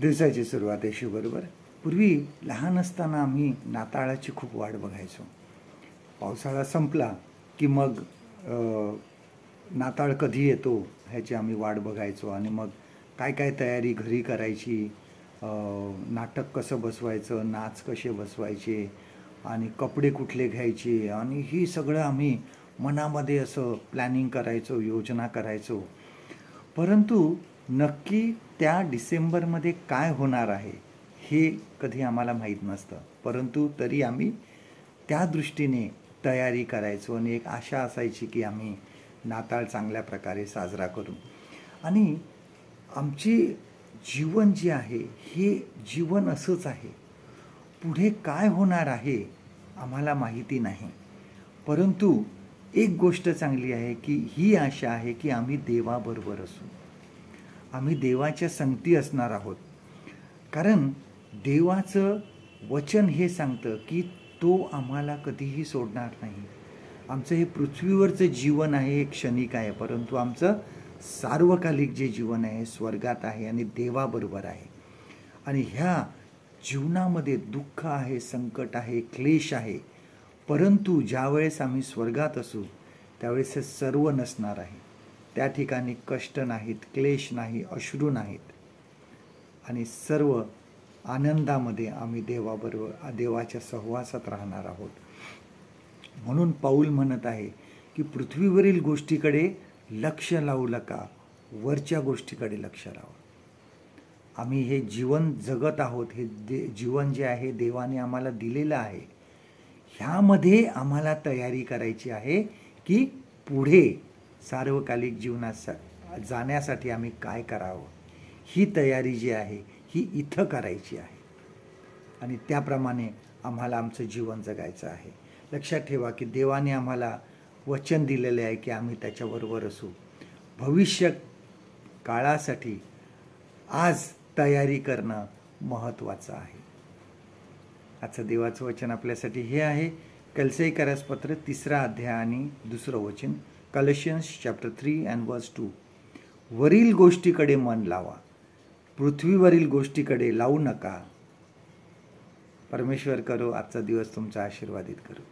दिवसाची सुरुवात येशूबरोबर. पूर्वी लहान असताना आम्ही नाताळाची खूप वाट बघायचो. पावसाळा संपला की मग नाताळ कधी येतो ह्याची आम्ही वाट बघायचो आणि मग काय काय तयारी घरी करायची, नाटक कसं बसवायचं, नाच कसे बसवायचे आणि कपडे कुठले घ्यायचे आणि ही सगळं आम्ही मनामध्ये असं प्लॅनिंग करायचो, योजना करायचो. परंतु नक्की त्या डिसेंबरमध्ये काय होणार आहे हे कधी आम्हाला माहीत नसतं. परंतु तरी आम्ही त्या दृष्टीने तयारी करायचो आणि एक आशा असायची की आम्ही नाताळ चांगल्या प्रकारे साजरा करू. आणि आमची जीवन जे आहे हे जीवन असंच आहे. पुढे काय होणार आहे आम्हाला माहिती नाही. परंतु एक गोष्ट चांगली आहे की ही आशा आहे की आम्ही देवाबरोबर असू, आम्ही देवाच्या संगती असणार आहोत. कारण देवाचं वचन हे सांगतं की तो आम्हाला कधीही सोडणार नाही. आमचं हे पृथ्वीवरचं जीवन आहे हे क्षणिक आहे, परंतु आमचं सार्वकालिक जे जीवन आहे स्वर्गात आहे आणि देवाबरोबर आहे. आणि ह्या जीवनामध्ये दुःख आहे, संकट आहे, क्लेश आहे, परंतु ज्यावेळेस आम्ही स्वर्गात असू त्यावेळेस हे सर्व नसणार आहे. त्या ठिकाणी कष्ट नाहीत, क्लेश नाही, अश्रू नाहीत आणि सर्व आनंदामध्ये आम्ही देवाबरोबर, देवाच्या सहवासात राहणार आहोत. म्हणून पाऊल म्हणत आहे की पृथ्वीवरील गोष्टीकडे लक्ष लावू नका, वरच्या गोष्टीकडे लक्ष लावा. आम्ही हे जीवन जगत आहोत, हे जीवन जे आहे देवाने आम्हाला दिलेलं आहे. ह्यामध्ये आम्हाला तयारी करायची आहे की पुढे सार्वकालिक जीवनात जाण्यासाठी आम्ही काय करावं. ही तयारी जी आहे ही इथं करायची आहे आणि त्याप्रमाणे आम्हाला आमचं जीवन जगायचं आहे. लक्षात ठेवा की देवाने आम्हाला वचन दिलेले आहे की आम्ही त्याच्याबरोबर असू. भविष्य काळासाठी आज तयारी करणं महत्त्वाचं आहे. आजचं देवाचं वचन आपल्यासाठी हे आहे, कलसेकरास पत्र 3 अध्याय आणि 2 वचन, कॉलोशियन्स चॅप्टर 3 and verse 2. वरील गोष्टीकडे मन लावा, पृथ्वीवरील गोष्टीकडे लावू नका. परमेश्वर करो आजचा दिवस तुमचा आशीर्वादित करो.